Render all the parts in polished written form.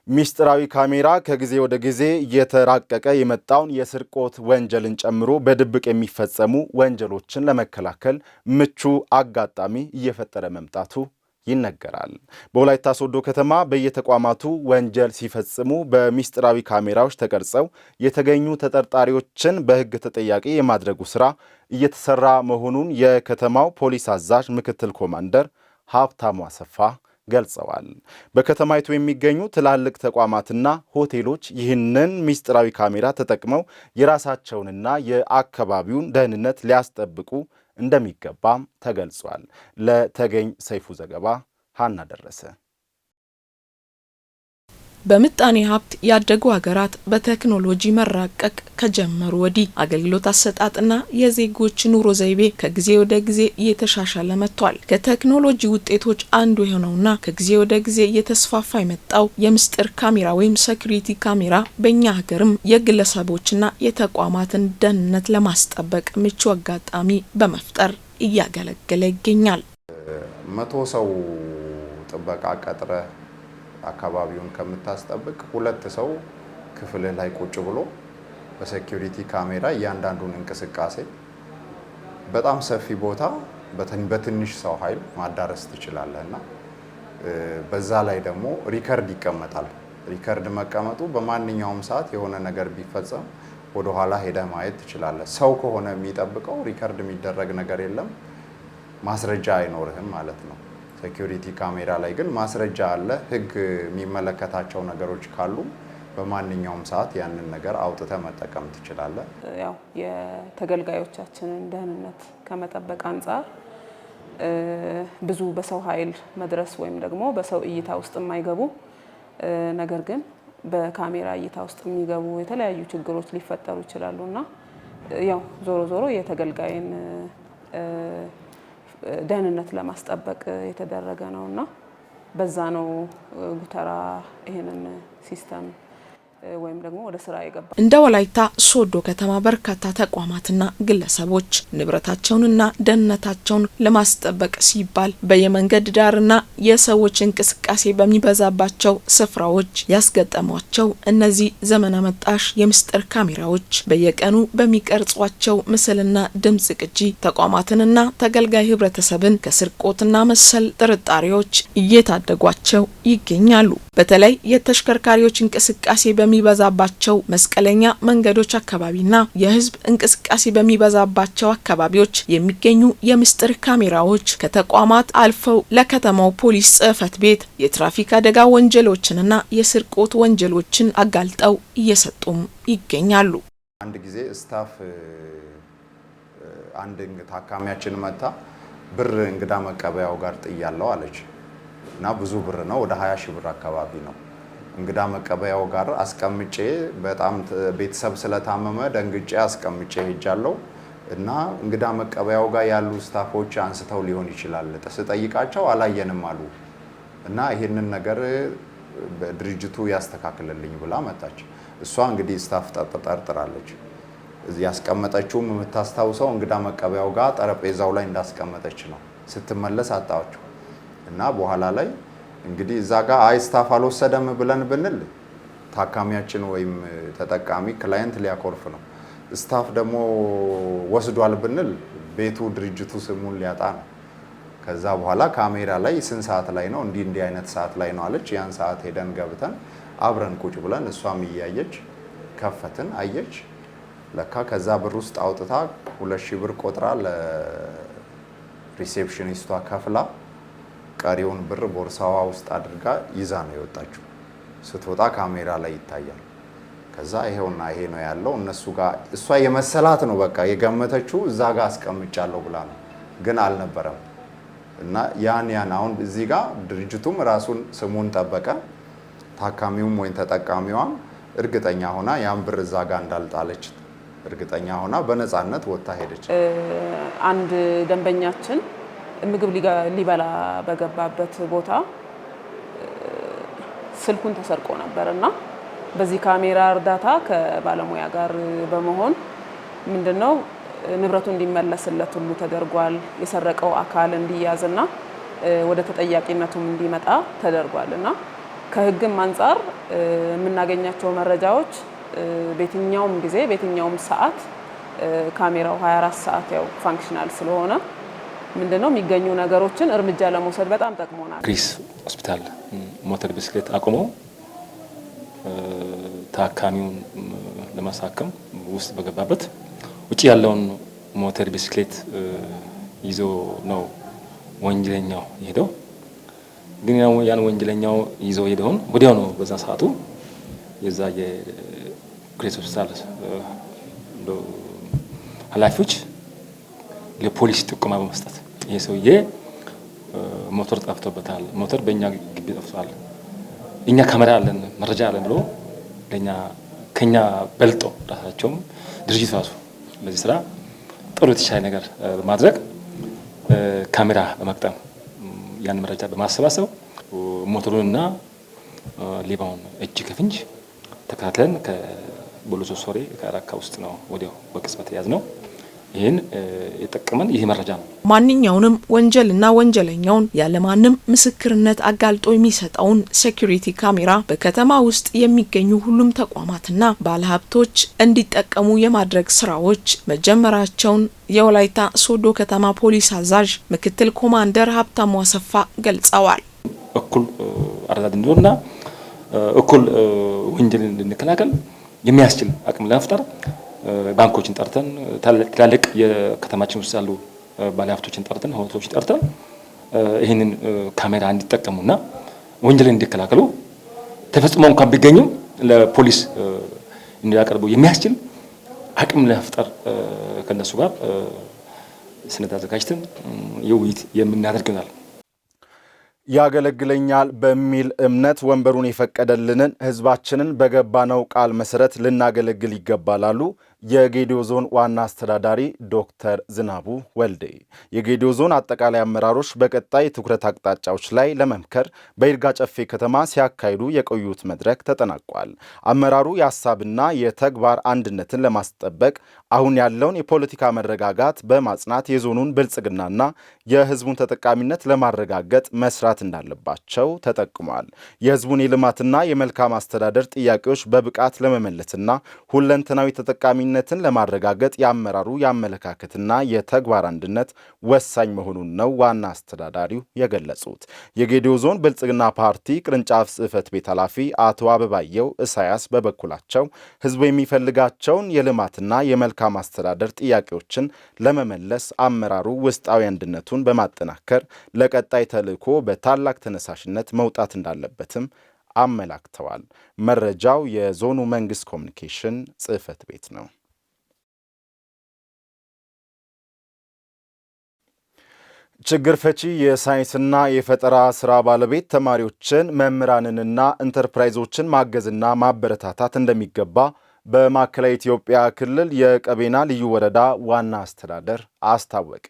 ሚስጥራዊ ካሜራ ከጊዜ ወደ ጊዜ እየተራቀቀ የመጣውን የስርቆት ወንጀልን ጨምሮ በድብቅ የሚፈጸሙ ወንጀሎችን ለመከላከል ምቹ አጋጣሚ እየፈጠረ መምጣቱ ይነገራል። በወላይታ ሶዶ ከተማ በየተቋማቱ ወንጀል ሲፈጽሙ በሚስጥራዊ ካሜራዎች ተቀርጸው የተገኙ ተጠርጣሪዎችን በሕግ ተጠያቂ የማድረጉ ስራ እየተሰራ መሆኑን የከተማው ፖሊስ አዛዥ ምክትል ኮማንደር ሀብታሙ አሰፋ ገልጸዋል። በከተማይቱ የሚገኙ ትላልቅ ተቋማትና ሆቴሎች ይህንን ሚስጥራዊ ካሜራ ተጠቅመው የራሳቸውንና የአካባቢውን ደህንነት ሊያስጠብቁ እንደሚገባም ተገልጿል። ለተገኝ ሰይፉ ዘገባ ሀና ደረሰ። በምጣኔ ሀብት ያደጉ ሀገራት በቴክኖሎጂ መራቀቅ ከጀመሩ ወዲህ አገልግሎት አሰጣጥና የዜጎች ኑሮ ዘይቤ ከጊዜ ወደ ጊዜ እየተሻሻለ መጥቷል። ከቴክኖሎጂ ውጤቶች አንዱ የሆነውና ከጊዜ ወደ ጊዜ እየተስፋፋ የመጣው የምስጢር ካሜራ ወይም ሴኩሪቲ ካሜራ በእኛ ሀገርም የግለሰቦችና የተቋማትን ደህንነት ለማስጠበቅ ምቹ አጋጣሚ በመፍጠር እያገለገለ ይገኛል። 100 ሰው ጥበቃ ቀጥረ አካባቢውን ከምታስጠብቅ 2 ሰው ክፍል ላይ ቁጭ ብሎ በሴኩሪቲ ካሜራ እያንዳንዱን እንቅስቃሴ በጣም ሰፊ ቦታ በትንሽ ሰው ኃይል ማዳረስ ትችላለህና በዛ ላይ ደግሞ ሪከርድ ይቀመጣል። ሪከርድ መቀመጡ በማንኛውም ሰዓት የሆነ ነገር ቢፈጸም ወደ ኋላ ሄደ ማየት ትችላለህ። ሰው ከሆነ የሚጠብቀው ሪከርድ የሚደረግ ነገር የለም፣ ማስረጃ አይኖርህም ማለት ነው። ሴኩሪቲ ካሜራ ላይ ግን ማስረጃ አለ። ህግ የሚመለከታቸው ነገሮች ካሉ በማንኛውም ሰዓት ያንን ነገር አውጥተ መጠቀም ትችላለህ። ያው የተገልጋዮቻችንን ደህንነት ከመጠበቅ አንፃር ብዙ በሰው ኃይል መድረስ ወይም ደግሞ በሰው እይታ ውስጥ የማይገቡ ነገር ግን በካሜራ እይታ ውስጥ የሚገቡ የተለያዩ ችግሮች ሊፈጠሩ ይችላሉና ያው ዞሮ የተገልጋይን ደህንነት ለማስጠበቅ የተደረገ ነውና በዛ ነው ጉተራ ይሄንን ሲስተም ወይም ደግሞ ወደ ስራ ይገባ። እንደ ወላይታ ሶዶ ከተማ በርካታ ተቋማትና ግለሰቦች ንብረታቸውንና ደህንነታቸውን ለማስጠበቅ ሲባል በየመንገድ ዳርና የሰዎች እንቅስቃሴ በሚበዛባቸው ስፍራዎች ያስገጠሟቸው እነዚህ ዘመን አመጣሽ የምስጢር ካሜራዎች በየቀኑ በሚቀርጿቸው ምስልና ድምጽ ቅጂ ተቋማትንና ተገልጋይ ህብረተሰብን ከስርቆትና መሰል ጥርጣሬዎች እየታደጓቸው ይገኛሉ። በተለይ የተሽከርካሪዎች እንቅስቃሴ በሚበዛባቸው መስቀለኛ መንገዶች አካባቢና የህዝብ እንቅስቃሴ በሚበዛባቸው አካባቢዎች የሚገኙ የምስጢር ካሜራዎች ከተቋማት አልፈው ለከተማው ፖሊስ ጽሕፈት ቤት የትራፊክ አደጋ ወንጀሎችንና የስርቆት ወንጀሎችን አጋልጠው እየሰጡም ይገኛሉ። አንድ ጊዜ ስታፍ አንድ ታካሚያችን መጣ ብር እንግዳ መቀበያው ጋር ጥያለው አለች እና ብዙ ብር ነው፣ ወደ 20 ሺህ ብር አካባቢ ነው። እንግዳ መቀበያው ጋር አስቀምጬ በጣም ቤተሰብ ስለታመመ ደንግጬ አስቀምጬ ሄጃለሁ እና እንግዳ መቀበያው ጋር ያሉ ስታፎች አንስተው ሊሆን ይችላል ስጠይቃቸው አላየንም አሉ እና ይሄንን ነገር ድርጅቱ ያስተካክልልኝ ብላ መጣች። እሷ እንግዲህ ስታፍ ተጠርጥራለች። እዚህ ያስቀመጠችው የምታስታውሰው እንግዳ መቀበያው ጋር ጠረጴዛው ላይ እንዳስቀመጠች ነው። ስትመለስ አጣዋቸው እና በኋላ ላይ እንግዲህ እዛ ጋር አይ ስታፍ አልወሰደም ብለን ብንል ታካሚያችን ወይም ተጠቃሚ ክላይንት ሊያኮርፍ ነው። ስታፍ ደግሞ ወስዷል ብንል ቤቱ ድርጅቱ ስሙን ሊያጣ ነው። ከዛ በኋላ ካሜራ ላይ ስንት ሰዓት ላይ ነው እንዲህ አይነት ሰዓት ላይ ነው አለች። ያን ሰዓት ሄደን ገብተን አብረን ቁጭ ብለን እሷም እያየች ከፈትን፣ አየች። ለካ ከዛ ብር ውስጥ አውጥታ 2000 ብር ቆጥራ ለሪሴፕሽኒስቷ ከፍላ ቀሪውን ብር ቦርሳዋ ውስጥ አድርጋ ይዛ ነው የወጣችው። ስትወጣ ካሜራ ላይ ይታያል። ከዛ ይሄውና ይሄ ነው ያለው እነሱ ጋር እሷ የመሰላት ነው በቃ የገመተችው እዛ ጋር አስቀምጫለሁ ብላ ነው፣ ግን አልነበረም። እና ያን አሁን እዚህ ጋር ድርጅቱም ራሱን ስሙን ጠበቀ፣ ታካሚውም ወይም ተጠቃሚዋም እርግጠኛ ሆና ያን ብር እዛ ጋር እንዳልጣለች እርግጠኛ ሆና በነፃነት ወጥታ ሄደች። አንድ ደንበኛችን ምግብ ሊበላ በገባበት ቦታ ስልኩን ተሰርቆ ነበርና በዚህ ካሜራ እርዳታ ከባለሙያ ጋር በመሆን ምንድነው ንብረቱ እንዲመለስለት ሁሉ ተደርጓል። የሰረቀው አካል እንዲያዝና ወደ ተጠያቂነቱም እንዲመጣ ተደርጓልና ከህግም አንፃር የምናገኛቸው መረጃዎች በየትኛውም ጊዜ በየትኛውም ሰዓት ካሜራው 24 ሰዓት ያው ፋንክሽናል ስለሆነ ምንድነው የሚገኙ ነገሮችን እርምጃ ለመውሰድ በጣም ጠቅሞናል። ግሪስ ሆስፒታል ሞተር ብስክሌት አቁሞ ታካሚውን ለማሳከም ውስጥ በገባበት ውጪ ያለውን ሞተር ብስክሌት ይዞ ነው ወንጀለኛው ሄደው። ግን ያን ወንጀለኛው ይዞ ሄደውን ወዲያው ነው በዛ ሰዓቱ የዛ የግሪስ ሆስፒታል ኃላፊዎች ለፖሊስ ጥቆማ በመስጠት ይሄ ሰውዬ ሞተር ጠፍቶበታል፣ ሞተር በእኛ ግቢ ጠፍቷል፣ እኛ ካሜራ አለን መረጃ አለን ብሎ ለኛ ከኛ በልጦ ራሳቸውም ድርጅት ራሱ ለዚህ ስራ ጥሩ የተሻለ ነገር በማድረግ ካሜራ በመቅጠም ያን መረጃ በማሰባሰብ ሞተሩንና ሌባውን እጅ ከፍንጅ ተከታትለን ከቦሎሶ ሶሬ ከአራካ ውስጥ ነው ወዲያው በቅጽበት ያዝነው። ይህን የጠቀመን ይህ መረጃ ነው። ማንኛውንም ወንጀልና ወንጀለኛውን ያለማንም ምስክርነት አጋልጦ የሚሰጠውን ሴኩሪቲ ካሜራ በከተማ ውስጥ የሚገኙ ሁሉም ተቋማትና ባለሀብቶች እንዲጠቀሙ የማድረግ ስራዎች መጀመራቸውን የወላይታ ሶዶ ከተማ ፖሊስ አዛዥ ምክትል ኮማንደር ሀብታሙ አሰፋ ገልጸዋል። እኩል አረዳድ እንዲኖርና እኩል ወንጀል እንድንከላከል የሚያስችል አቅም ለመፍጠር ባንኮችን ጠርተን ትላልቅ የከተማችን ውስጥ ያሉ ባለሀብቶችን ጠርተን ሆቴሎችን ጠርተን ይህንን ካሜራ እንዲጠቀሙና ወንጀልን እንዲከላከሉ ተፈጽሞ እንኳን ቢገኙ ለፖሊስ እንዲያቀርቡ የሚያስችል አቅም ለመፍጠር ከነሱ ጋር ሰነድ አዘጋጅተን የውይይት የምናደርግናል። ያገለግለኛል በሚል እምነት ወንበሩን የፈቀደልንን ህዝባችንን በገባነው ቃል መሰረት ልናገለግል ይገባላሉ የጌዲዮ ዞን ዋና አስተዳዳሪ ዶክተር ዝናቡ ወልዴ። የጌዲዮ ዞን አጠቃላይ አመራሮች በቀጣይ ትኩረት አቅጣጫዎች ላይ ለመምከር በይርጋ ጨፌ ከተማ ሲያካሂዱ የቆዩት መድረክ ተጠናቋል። አመራሩ የሀሳብና የተግባር አንድነትን ለማስጠበቅ አሁን ያለውን የፖለቲካ መረጋጋት በማጽናት የዞኑን ብልጽግናና የህዝቡን ተጠቃሚነት ለማረጋገጥ መስራት እንዳለባቸው ተጠቅሟል። የህዝቡን የልማትና የመልካም አስተዳደር ጥያቄዎች በብቃት ለመመለስና ሁለንተናዊ ተጠቃሚነትን ለማረጋገጥ የአመራሩ የአመለካከትና የተግባር አንድነት ወሳኝ መሆኑን ነው ዋና አስተዳዳሪው የገለጹት። የጌዲዮ ዞን ብልጽግና ፓርቲ ቅርንጫፍ ጽህፈት ቤት ኃላፊ አቶ አበባየው ኢሳያስ በበኩላቸው ህዝቡ የሚፈልጋቸውን የልማትና የመልካም አስተዳደር ጥያቄዎችን ለመመለስ አመራሩ ውስጣዊ አንድነቱን በማጠናከር ለቀጣይ ተልዕኮ በታላቅ ተነሳሽነት መውጣት እንዳለበትም አመላክተዋል። መረጃው የዞኑ መንግስት ኮሚኒኬሽን ጽህፈት ቤት ነው። ችግር ፈቺ የሳይንስና የፈጠራ ስራ ባለቤት ተማሪዎችን መምህራንንና ኢንተርፕራይዞችን ማገዝና ማበረታታት እንደሚገባ በማዕከላዊ ኢትዮጵያ ክልል የቀቤና ልዩ ወረዳ ዋና አስተዳደር አስታወቀ።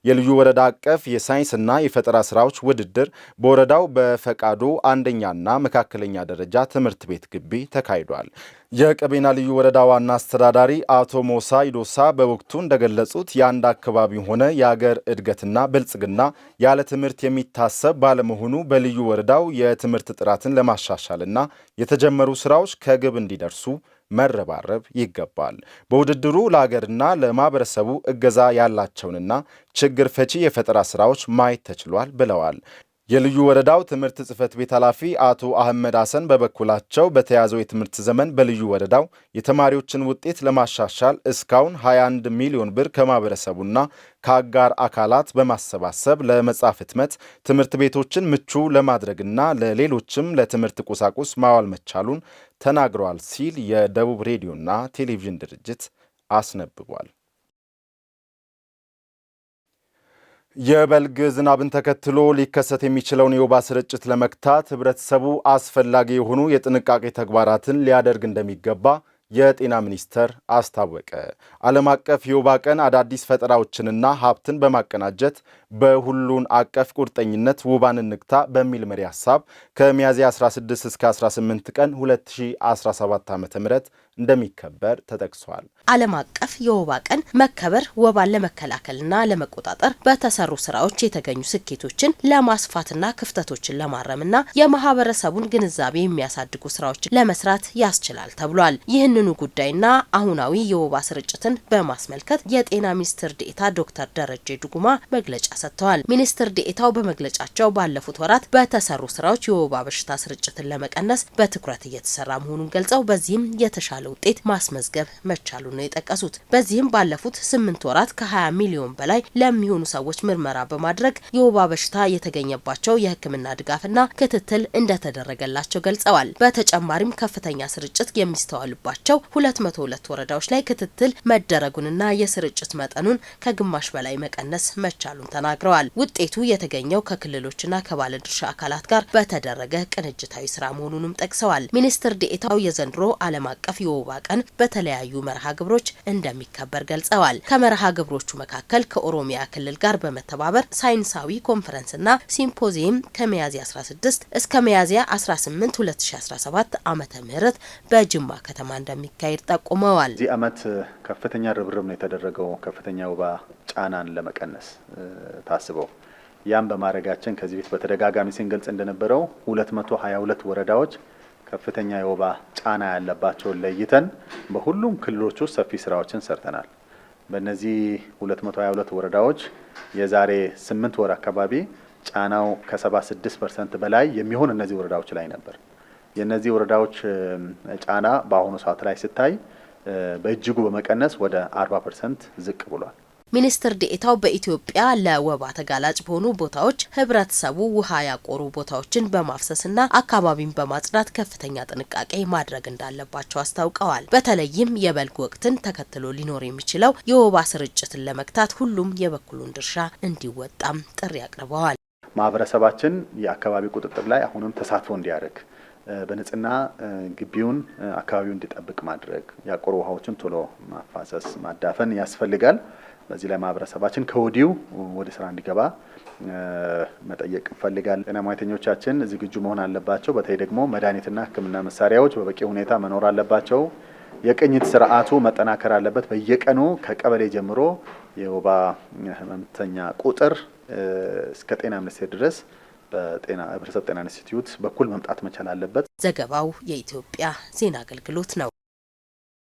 የልዩ ወረዳ አቀፍ የሳይንስና የፈጠራ ስራዎች ውድድር በወረዳው በፈቃዶ አንደኛና መካከለኛ ደረጃ ትምህርት ቤት ግቢ ተካሂዷል። የቀቤና ልዩ ወረዳ ዋና አስተዳዳሪ አቶ ሞሳ ኢዶሳ በወቅቱ እንደገለጹት የአንድ አካባቢ ሆነ የአገር እድገትና ብልጽግና ያለ ትምህርት የሚታሰብ ባለመሆኑ በልዩ ወረዳው የትምህርት ጥራትን ለማሻሻልና የተጀመሩ ስራዎች ከግብ እንዲደርሱ መረባረብ ይገባል። በውድድሩ ለሀገርና ለማህበረሰቡ እገዛ ያላቸውንና ችግር ፈቺ የፈጠራ ስራዎች ማየት ተችሏል ብለዋል። የልዩ ወረዳው ትምህርት ጽህፈት ቤት ኃላፊ አቶ አህመድ ሐሰን በበኩላቸው በተያዘው የትምህርት ዘመን በልዩ ወረዳው የተማሪዎችን ውጤት ለማሻሻል እስካሁን 21 ሚሊዮን ብር ከማህበረሰቡና ከአጋር አካላት በማሰባሰብ ለመጽሐፍ ህትመት ትምህርት ቤቶችን ምቹ ለማድረግና ለሌሎችም ለትምህርት ቁሳቁስ ማዋል መቻሉን ተናግረዋል ሲል የደቡብ ሬዲዮና ቴሌቪዥን ድርጅት አስነብቧል። የበልግ ዝናብን ተከትሎ ሊከሰት የሚችለውን የወባ ስርጭት ለመግታት ህብረተሰቡ አስፈላጊ የሆኑ የጥንቃቄ ተግባራትን ሊያደርግ እንደሚገባ የጤና ሚኒስቴር አስታወቀ። ዓለም አቀፍ የወባ ቀን አዳዲስ ፈጠራዎችንና ሀብትን በማቀናጀት በሁሉን አቀፍ ቁርጠኝነት ወባን እንግታ በሚል መሪ ሀሳብ ከሚያዝያ 16 እስከ 18 ቀን 2017 ዓ.ም እንደሚከበር ተጠቅሷል። ዓለም አቀፍ የወባ ቀን መከበር ወባን ለመከላከልና ለመቆጣጠር በተሰሩ ስራዎች የተገኙ ስኬቶችን ለማስፋትና ክፍተቶችን ለማረምና የማህበረሰቡን ግንዛቤ የሚያሳድጉ ስራዎችን ለመስራት ያስችላል ተብሏል። ይህንኑ ጉዳይና አሁናዊ የወባ ስርጭትን በማስመልከት የጤና ሚኒስትር ዴኤታ ዶክተር ደረጀ ዱጉማ መግለጫ ሰጥተዋል። ሚኒስትር ዴኤታው በመግለጫቸው ባለፉት ወራት በተሰሩ ስራዎች የወባ በሽታ ስርጭትን ለመቀነስ በትኩረት እየተሰራ መሆኑን ገልጸው በዚህም የተሻለ ውጤት ማስመዝገብ መቻሉ ነው የጠቀሱት። በዚህም ባለፉት 8 ወራት ከ20 ሚሊዮን በላይ ለሚሆኑ ሰዎች ምርመራ በማድረግ የወባ በሽታ የተገኘባቸው የሕክምና ድጋፍና ክትትል እንደተደረገላቸው ገልጸዋል። በተጨማሪም ከፍተኛ ስርጭት የሚስተዋልባቸው 202 ወረዳዎች ላይ ክትትል መደረጉንና የስርጭት መጠኑን ከግማሽ በላይ መቀነስ መቻሉን ተናግረዋል። ውጤቱ የተገኘው ከክልሎችና ከባለድርሻ አካላት ጋር በተደረገ ቅንጅታዊ ስራ መሆኑንም ጠቅሰዋል። ሚኒስትር ዴኤታው የዘንድሮ ዓለም አቀፍ የወባ ቀን በተለያዩ መርሃ ግብሮች እንደሚከበር ገልጸዋል። ከመርሃ ግብሮቹ መካከል ከኦሮሚያ ክልል ጋር በመተባበር ሳይንሳዊ ኮንፈረንስና ሲምፖዚየም ከሚያዝያ 16 እስከ ሚያዝያ 18 2017 ዓመተ ምህረት በጅማ ከተማ እንደሚካሄድ ጠቁመዋል። እዚህ ዓመት ከፍተኛ ርብርብ ነው የተደረገው ከፍተኛ ወባ ጫናን ለመቀነስ ታስበው ያም በማድረጋችን ከዚህ ቤት በተደጋጋሚ ሲንገልጽ እንደነበረው 222 ወረዳዎች ከፍተኛ የወባ ጫና ያለባቸውን ለይተን በሁሉም ክልሎች ውስጥ ሰፊ ስራዎችን ሰርተናል። በእነዚህ 222 ወረዳዎች የዛሬ 8 ወር አካባቢ ጫናው ከ76% በላይ የሚሆን እነዚህ ወረዳዎች ላይ ነበር። የእነዚህ ወረዳዎች ጫና በአሁኑ ሰዓት ላይ ሲታይ በእጅጉ በመቀነስ ወደ 40% ዝቅ ብሏል። ሚኒስትር ዴኤታው በኢትዮጵያ ለወባ ተጋላጭ በሆኑ ቦታዎች ህብረተሰቡ ውሃ ያቆሩ ቦታዎችን በማፍሰስና አካባቢን በማጽዳት ከፍተኛ ጥንቃቄ ማድረግ እንዳለባቸው አስታውቀዋል። በተለይም የበልግ ወቅትን ተከትሎ ሊኖር የሚችለው የወባ ስርጭትን ለመግታት ሁሉም የበኩሉን ድርሻ እንዲወጣም ጥሪ አቅርበዋል። ማህበረሰባችን የአካባቢ ቁጥጥር ላይ አሁንም ተሳትፎ እንዲያደርግ በንጽህና ግቢውን አካባቢውን እንዲጠብቅ ማድረግ ያቆሩ ውሃዎችን ቶሎ ማፋሰስ ማዳፈን ያስፈልጋል። በዚህ ላይ ማህበረሰባችን ከወዲሁ ወደ ስራ እንዲገባ መጠየቅ እንፈልጋለን። ጤና ሙያተኞቻችን ዝግጁ መሆን አለባቸው። በተለይ ደግሞ መድኃኒትና ሕክምና መሳሪያዎች በበቂ ሁኔታ መኖር አለባቸው። የቅኝት ስርዓቱ መጠናከር አለበት። በየቀኑ ከቀበሌ ጀምሮ የወባ ህመምተኛ ቁጥር እስከ ጤና ሚኒስቴር ድረስ በጤና ህብረተሰብ ጤና ኢንስቲትዩት በኩል መምጣት መቻል አለበት። ዘገባው የኢትዮጵያ ዜና አገልግሎት ነው።